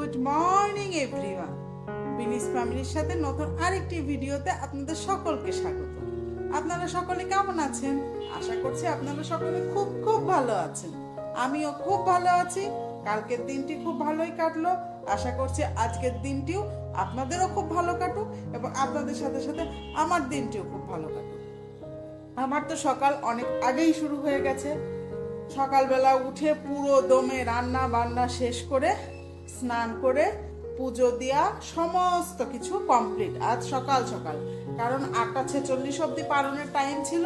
Good morning everyone. বিনিস ফ্যামিলির সাথে নতুন আরেকটি ভিডিওতে আপনাদের সকলকে স্বাগত। আপনারা সকলে কেমন আছেন? আশা করছি আপনারা সকলে খুব খুব ভালো আছেন। আমিও খুব ভালো আছি। কালকের দিনটি খুব ভালোই কাটলো। আশা করছি আজকের দিনটিও আপনাদেরও খুব ভালো কাটুক এবং আপনাদের সাথে সাথে আমার দিনটিও খুব ভালো কাটুক। আমার তো সকাল অনেক আগেই শুরু হয়ে গেছে। সকালবেলা উঠে পুরো দমে রান্না বান্না শেষ করে স্নান করে পুজো দেওয়া সমস্ত কিছু কমপ্লিট আজ সকাল সকাল, কারণ 8:46 অবধি পালনের টাইম ছিল।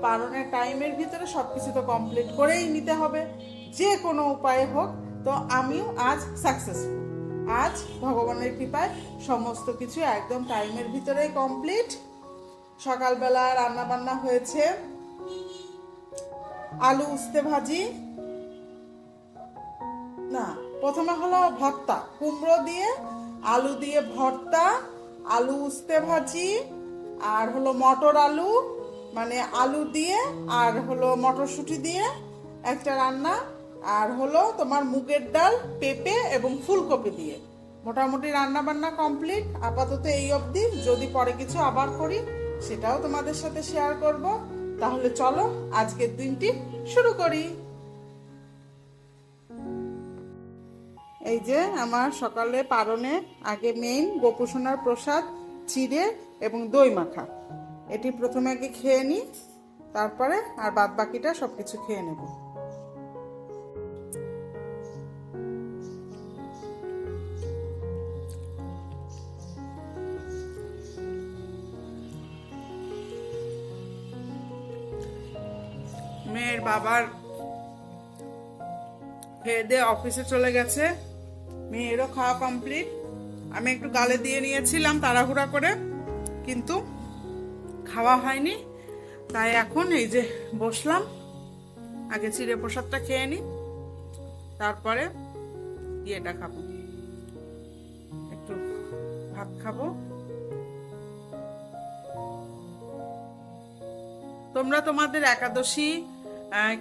পালনের টাইমের ভিতরে সব কিছু তো কমপ্লিট করেই নিতে হবে, যে কোনো উপায়ে হোক। তো আমিও আজ সাকসেসফুল। আজ ভগবানের কৃপায় সমস্ত কিছু একদম টাইমের ভিতরেই কমপ্লিট। সকালবেলা রান্না বান্না হয়েছে আলু উস্তে ভাজি, না প্রথমে হলো ভর্তা, কুমড়ো দিয়ে আলু দিয়ে ভর্তা, আলু উস্তে ভাজি, আর হলো মটর আলু মানে আলু দিয়ে আর হলো মটরশুঁটি দিয়ে একটা রান্না, আর হলো তোমার মুগের ডাল পেঁপে এবং ফুলকপি দিয়ে। মোটামুটি রান্না বান্না কমপ্লিট আপাতত এই অবধি। যদি পরে কিছু আবার করি সেটাও তোমাদের সাথে শেয়ার করব। তাহলে চলো আজকের দিনটি শুরু করি। এই যে আমার সকালে পারনে আগে মেইন গোপুসোনার প্রসাদ চিড়ে এবং দই মাখা, এটি প্রথমে আগে খেয়ে নিই, তারপরে আর বাদ বাকিটা সবকিছু খেয়ে নেব। মেয়ের বাবার খেয়ে দিয়ে অফিসে চলে গেছে, মেয়েরও খাওয়া কমপ্লিট। আমি একটু গালে দিয়ে নিয়েছিলাম তাড়াহুড়া করে, কিন্তু খাওয়া হয়নি। তাই এখন এই যে বসলাম, আগে চিড়ে প্রসাদটা খেয়ে নিই, তারপরে ইয়েটা খাবো, একটু ভাত খাবো। তোমরা তোমাদের একাদশী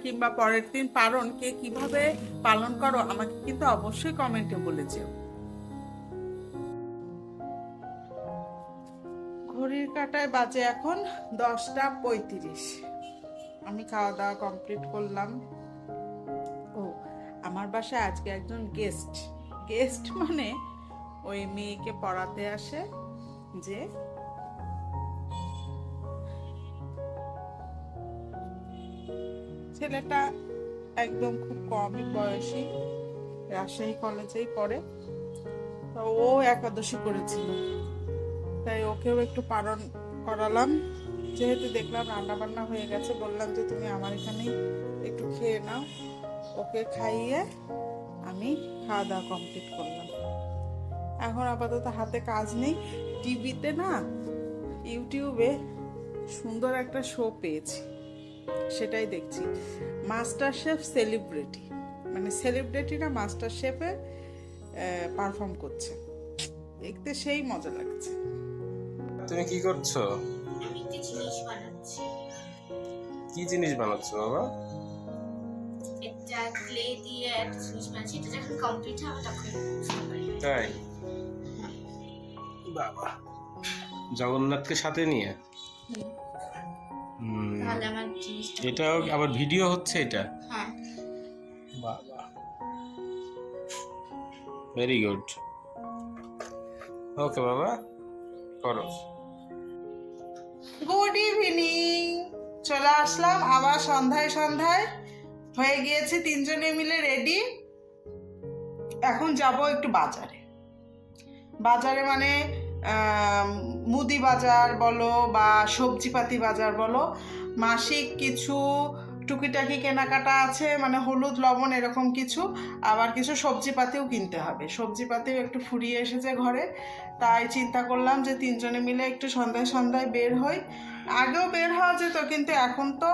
কিংবা পরের দিন পালন কে কিভাবে পালন করো আমাকে কিন্তু অবশ্যই কমেন্টে বলে যেও। ঘড়ির কাঁটায় বাজে এখন 10:35। আমি খাওয়া দাওয়া কমপ্লিট করলাম। ও আমার বাসায় আজকে একজন গেস্ট মানে ওই মেয়েকে পড়াতে আসে, যে ছেলেটা একদম খুব কমই বয়সী, রাজশাহী কলেজেই পড়ে। তো ও একাদশী করেছিল, তাই ওকেও একটু পালন করালাম। যেহেতু দেখলাম রান্না বান্না হয়ে গেছে, বললাম যে তুমি আমার এখানেই একটু খেয়ে নাও। ওকে খাইয়ে আমি খাওয়া দাওয়া কমপ্লিট করলাম। এখন আপাতত হাতে কাজ নেই। টিভিতে না ইউটিউবে সুন্দর একটা শো পেয়েছি, সেটাই দেখছি। মাস্টার শেফ সেলিব্রিটি, মানে সেলিব্রিটিরা মাস্টার শেফে পারফর্ম করছে, দেখতে সেই মজা লাগছে। তুমি কি করছো? আমি একটা জিনিস বানাচ্ছি। কি জিনিস বানাচ্ছো বাবা? একটা ক্লে দিয়ে একটা জিনিস বানাচ্ছি, এটা যখন কমপ্লিট হবে তখন তাই? বাবা, জগন্নাথকে সাথে নিয়ে তাহলে আমার জিনিসটা এটা আবার ভিডিও হচ্ছে এটা? হ্যাঁ। বাবা, ভেরি গুড। ওকে বাবা, করো। গুড ইভিনিং, চলে আসলাম আবার সন্ধ্যায় হয়ে গিয়েছি তিনজনে মিলে রেডি। এখন যাব একটু বাজারে মানে মুদি বাজার বলো বা সবজিপাতি বাজার বলো, মাসিক কিছু টুকিটাকি কেনাকাটা আছে, মানে হলুদ লবণ এরকম কিছু, আবার কিছু সবজিপাতিও কিনতে হবে। সবজিপাতিও একটু ফুরিয়ে এসেছে ঘরে, তাই চিন্তা করলাম যে তিনজনে মিলে একটু সন্ধ্যায় বের হই। আগেও বের হওয়া যেত, কিন্তু এখন তো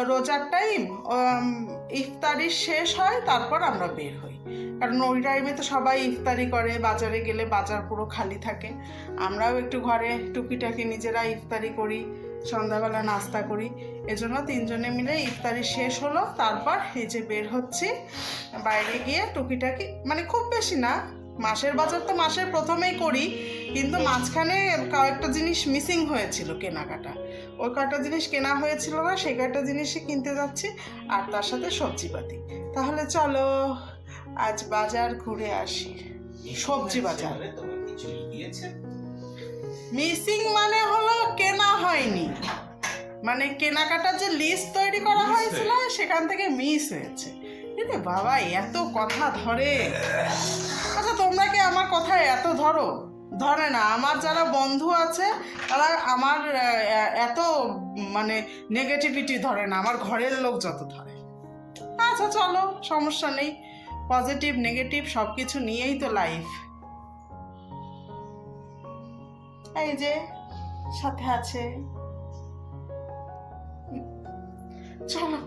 রোজার টাইম, ইফতারি শেষ হয় তারপর আমরা বের হই, কারণ ওই টাইমে তো সবাই ইফতারি করে। বাজারে গেলে বাজার পুরো খালি থাকে। আমরাও একটু ঘরে টুকিটাকি নিজেরা ইফতারি করি, সন্ধ্যাবেলা নাস্তা করি। এজন্য তিনজনে মিলে ইফতারি শেষ হলো, তারপর এই যে বের হচ্ছি বাইরে গিয়ে টুকিটাকি, মানে খুব বেশি না, মাসের বাজার তো মাসের প্রথমেই করি, কিন্তু মাঝখানে কয়েকটা জিনিস মিসিং হয়েছিল কেনাকাটা। ওই কয়েকটা জিনিস কেনা হয়েছিল না, সেই কয়েকটা জিনিসই কিনতে যাচ্ছি, আর তার সাথে সবজিপাতি। তাহলে চলো আজ বাজার ঘুরে আসি, সবজি বাজার। মিসিং মানে হলো কেনা হয়নি, মানে কেনাকাটার যে লিস্ট তৈরি করা হয়েছিল সেখান থেকে মিস হয়েছে। রে বাবা, এত কথা ধরে। আচ্ছা, তোমরা কি আমার কথায় এত ধরো? ধরে না। আমার যারা বন্ধু আছে তারা আমার এত মানে নেগেটিভিটি ধরে না, আমার ঘরের লোক যত ধরে। আচ্ছা চলো, সমস্যা নেই, পজিটিভ নেগেটিভ সব কিছু নিয়েই তো লাইফ। এই যে সাথে আছে, চলো।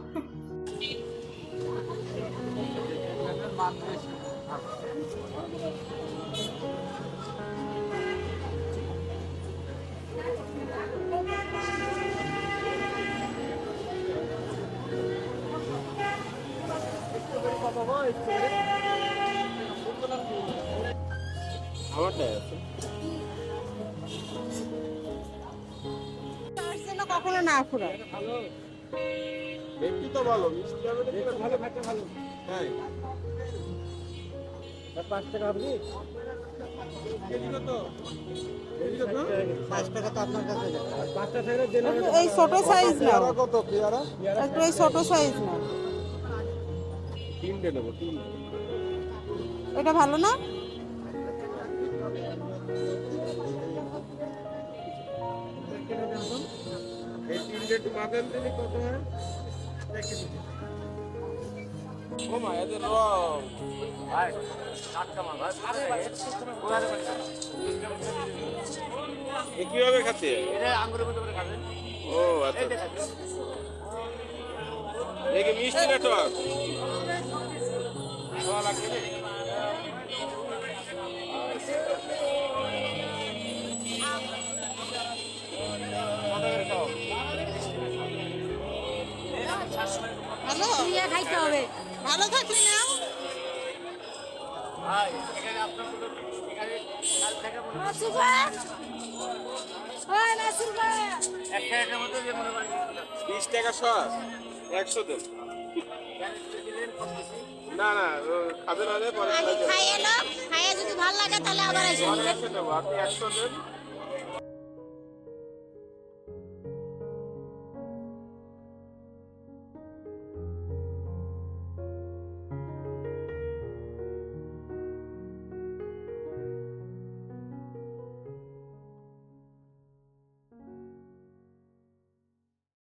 কখনো না ফুরা একটু তো ভালো মিষ্টি হবে না, একটু ভালো খাচ্ছে ভালো। হ্যাঁ 5 টাকা আপনি কেজি কত? কেজি কত? 5 টাকা তো আপনার কাছে যায়। 5 টাকা থেকে দেন। এই ছোট সাইজ নাও। কত পেয়ারা? একটু এই ছোট সাইজ নাও। 3 দেব 3। এটা ভালো না? এই 3 একটু মাপেন দিলে কত হয়? ও মা, এদের রং ভাই টাটকা মাল ভাই। এ কিভাবে খাচ্ছে? এটা আঙ্গুরের মতো করে খাবে। ও আচ্ছা, দেখে মিষ্টি না টক? খাওয়া লাগবে না। ভালো খাইতে হবে, ভালো থাকলে নাও। বিশ টাকা সস 100 দেন। না না, খাবে না, পরে খাইয়ে যদি ভালো লাগে তাহলে আবার এসে আপনি 100 দেন।